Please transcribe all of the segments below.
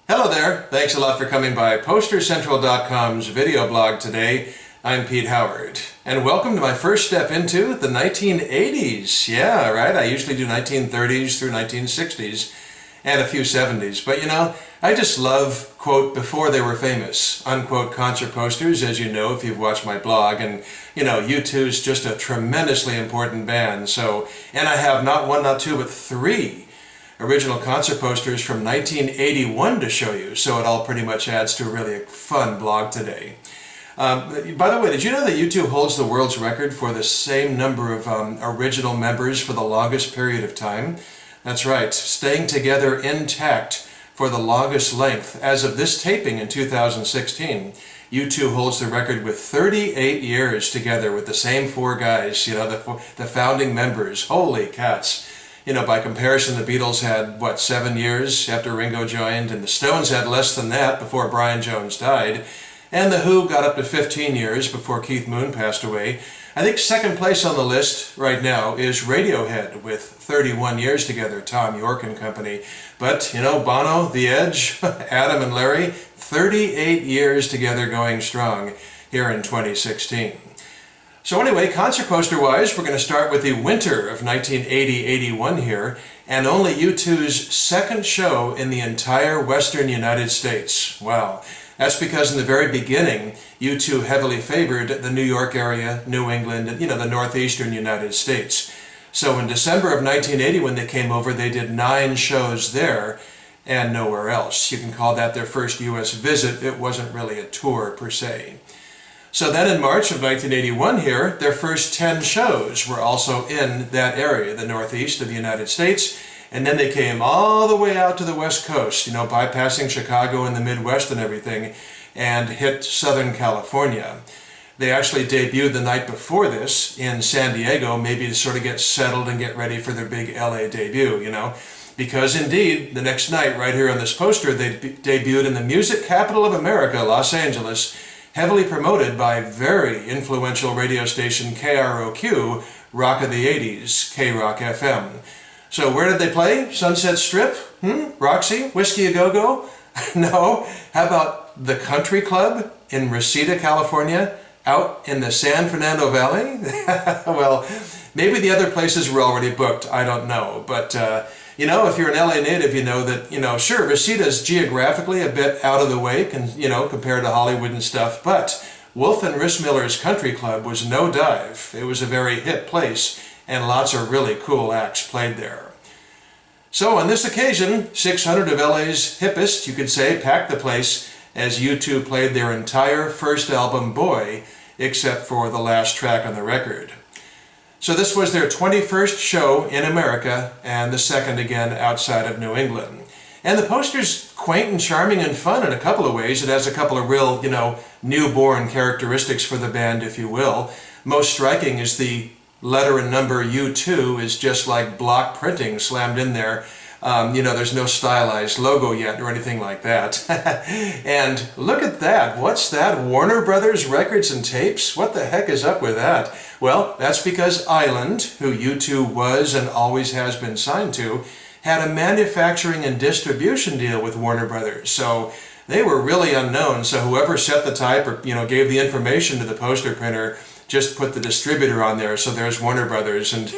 Hello there, thanks a lot for coming by PosterCentral.com's video blog today. I'm Pete Howard, and welcome to my first step into the 1980s. Yeah, right, I usually do 1930s through 1960s and a few 70s, but you know, I just love, quote, before they were famous, unquote, concert posters, as you know if you've watched my blog, and you know, U2's just a tremendously important band, so, and I have not one, not two, but three original concert posters from 1981 to show you, so it all pretty much adds to a really fun blog today. By the way, did you know that U2 holds the world's record for the same number of original members for the longest period of time? That's right, staying together intact for the longest length. As of this taping in 2016, U2 holds the record with 38 years together with the same four guys, you know, the founding members. Holy cats! You know, by comparison, the Beatles had, what, 7 years after Ringo joined, and the Stones had less than that before Brian Jones died, and the Who got up to 15 years before Keith Moon passed away. I think second place on the list right now is Radiohead with 31 years together, Tom York and company. But, you know, Bono, The Edge, Adam and Larry, 38 years together going strong here in 2016. So anyway, concert poster-wise, we're going to start with the winter of 1980-81 here, and only U2's second show in the entire western United States. Wow. That's because in the very beginning, U2 heavily favored the New York area, New England, and, you know, the northeastern United States. So in December of 1980, when they came over, they did 9 shows there and nowhere else. You can call that their first U.S. visit. It wasn't really a tour per se. So then in March of 1981 here, their first 10 shows were also in that area, the northeast of the United States, and then they came all the way out to the West Coast, you know, bypassing Chicago and the Midwest and everything, and hit Southern California. They actually debuted the night before this in San Diego, maybe to sort of get settled and get ready for their big LA debut, you know, because indeed, the next night, right here on this poster, they debuted in the music capital of America, Los Angeles, heavily promoted by very influential radio station KROQ, Rock of the 80s, K-Rock FM. So where did they play? Sunset Strip? Roxy? Whiskey A Go-Go? No. How about the Country Club in Reseda, California, out in the San Fernando Valley? Well, maybe the other places were already booked, I don't know, but you know, if you're an LA native, you know that, you know, sure, Reseda's geographically a bit out of the way, you know, compared to Hollywood and stuff, but Wolf and Rissmiller's Country Club was no dive. It was a very hip place, and lots of really cool acts played there. So on this occasion, 600 of LA's hippest, you could say, packed the place as U2 played their entire first album, Boy, except for the last track on the record. So this was their 21st show in America, and the second again outside of New England. And the poster's quaint and charming and fun in a couple of ways. It has a couple of real, you know, newborn characteristics for the band, if you will. Most striking is the letter and number U2 is just like block printing slammed in there. You know, there's no stylized logo yet or anything like that. And look at that. What's that? Warner Brothers Records and Tapes? What the heck is up with that? Well, that's because Island, who U2 was and always has been signed to, had a manufacturing and distribution deal with Warner Brothers. So they were really unknown. So whoever set the type or, you know, gave the information to the poster printer just put the distributor on there, so there's Warner Brothers, and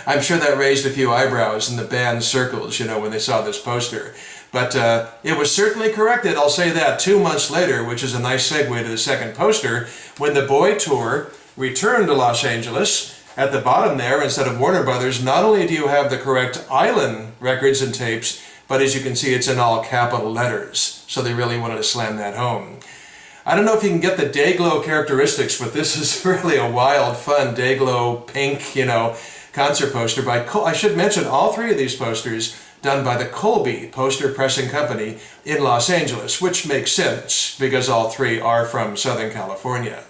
I'm sure that raised a few eyebrows in the band circles, you know, when they saw this poster. But it was certainly corrected, I'll say that, 2 months later, which is a nice segue to the second poster, when the Boy Tour returned to Los Angeles. At the bottom there, instead of Warner Brothers, not only do you have the correct Island Records and Tapes, but as you can see, it's in all capital letters, so they really wanted to slam that home. I don't know if you can get the Dayglow characteristics, but this is really a wild, fun Dayglow pink, you know, concert poster by, I should mention all three of these posters done by the Colby Poster Pressing Company in Los Angeles, which makes sense because all three are from Southern California.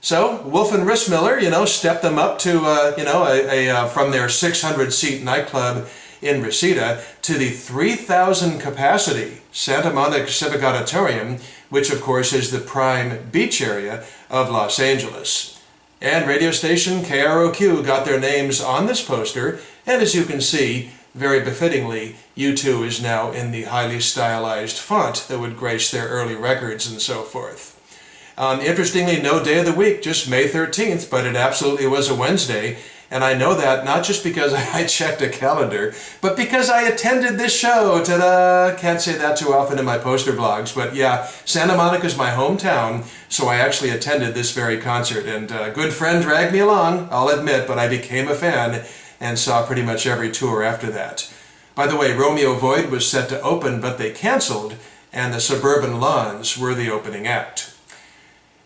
So Wolf and Rissmiller, you know, stepped them up to, you know, from their 600-seat nightclub in Reseda to the 3,000 capacity Santa Monica Civic Auditorium, which of course is the prime beach area of Los Angeles. And radio station KROQ got their names on this poster, and as you can see, very befittingly, U2 is now in the highly stylized font that would grace their early records and so forth. Interestingly, no day of the week, just May 13th, but it absolutely was a Wednesday. And I know that not just because I checked a calendar, but because I attended this show. Ta-da! Can't say that too often in my poster blogs, but yeah, Santa Monica's my hometown, so I actually attended this very concert. And a good friend dragged me along, I'll admit, but I became a fan and saw pretty much every tour after that. By the way, Romeo Void was set to open, but they canceled, and the Suburban Lawns were the opening act.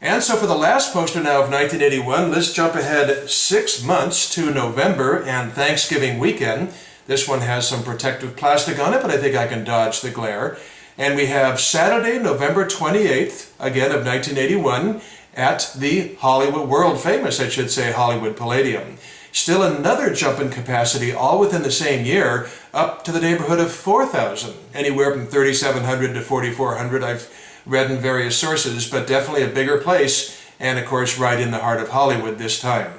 And so for the last poster now of 1981, let's jump ahead 6 months to November and Thanksgiving weekend. This one has some protective plastic on it, but I think I can dodge the glare. And we have Saturday, November 28th, again of 1981, at the Hollywood, world famous, I should say, Hollywood Palladium. Still another jump in capacity, all within the same year, up to the neighborhood of 4,000, anywhere from 3,700 to 4,400. I've read in various sources, but definitely a bigger place, and of course right in the heart of Hollywood this time.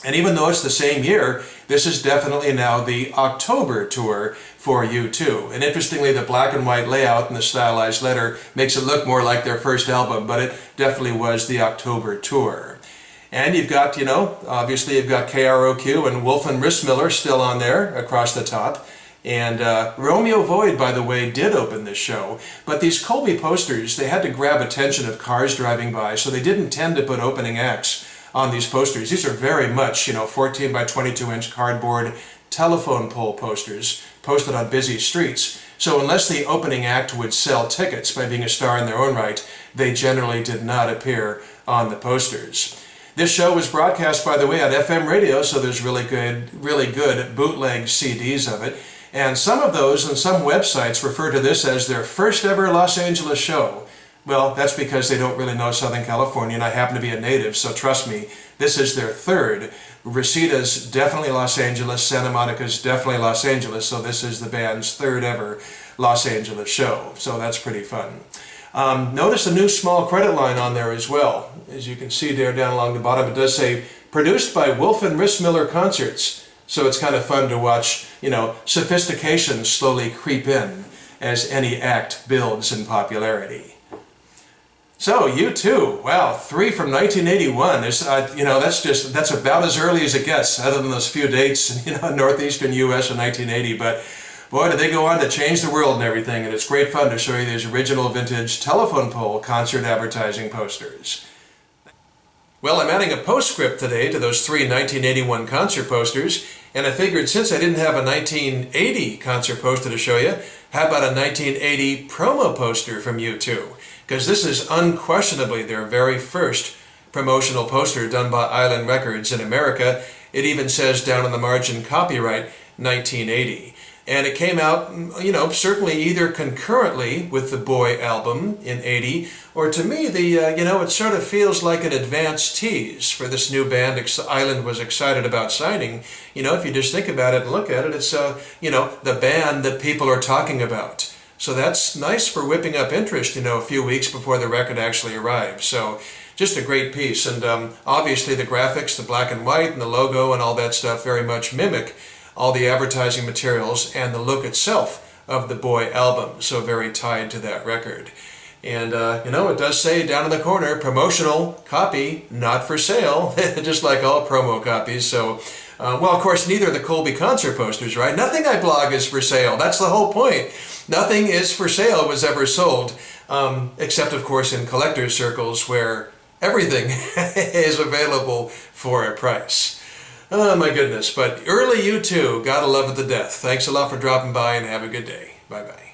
And even though it's the same year, this is definitely now the October tour for U2. And interestingly, the black and white layout and the stylized letter makes it look more like their first album, but it definitely was the October tour. And you've got, obviously you've got KROQ and Wolf and Rissmiller still on there across the top. And Romeo Void, by the way, did open this show, but these Colby posters, they had to grab attention of cars driving by, so they didn't tend to put opening acts on these posters. These are very much, 14 by 22 inch cardboard telephone pole posters posted on busy streets. So unless the opening act would sell tickets by being a star in their own right, they generally did not appear on the posters. This show was broadcast, by the way, on FM radio, so there's really good bootleg CDs of it. And some of those and some websites refer to this as their first ever Los Angeles show. Well, that's because they don't really know Southern California, and I happen to be a native, so trust me, this is their third. Resita's definitely Los Angeles, Santa Monica's definitely Los Angeles, so this is the band's third ever Los Angeles show. So that's pretty fun. Notice a new small credit line on there as well. As you can see there down along the bottom, it does say, produced by Wolf and Rissmiller Concerts. So it's kind of fun to watch, sophistication slowly creep in as any act builds in popularity. So U2, wow, 3 from 1981. That's about as early as it gets, other than those few dates, northeastern U.S. in 1980. But boy, did they go on to change the world and everything. And it's great fun to show you these original vintage telephone pole concert advertising posters. Well, I'm adding a postscript today to those 3 1981 concert posters, and I figured since I didn't have a 1980 concert poster to show you, how about a 1980 promo poster from U2? Because this is unquestionably their very first promotional poster done by Island Records in America. It even says down on the margin, copyright 1980. And it came out, certainly either concurrently with the Boy album in 80, or to me, it sort of feels like an advance tease for this new band Island was excited about signing. If you just think about it and look at it, it's, the band that people are talking about. So that's nice for whipping up interest, a few weeks before the record actually arrives. So just a great piece. And obviously the graphics, the black and white, and the logo and all that stuff very much mimic all the advertising materials and the look itself of the Boy album, so very tied to that record. And it does say down in the corner, promotional copy, not for sale, just like all promo copies. So, well, of course, neither are the Colby concert posters, right? Nothing I blog is for sale. That's the whole point. Nothing is for sale was ever sold, except, of course, in collector's circles where everything is available for a price. Oh my goodness, but early U2, gotta love it to death. Thanks a lot for dropping by and have a good day. Bye-bye.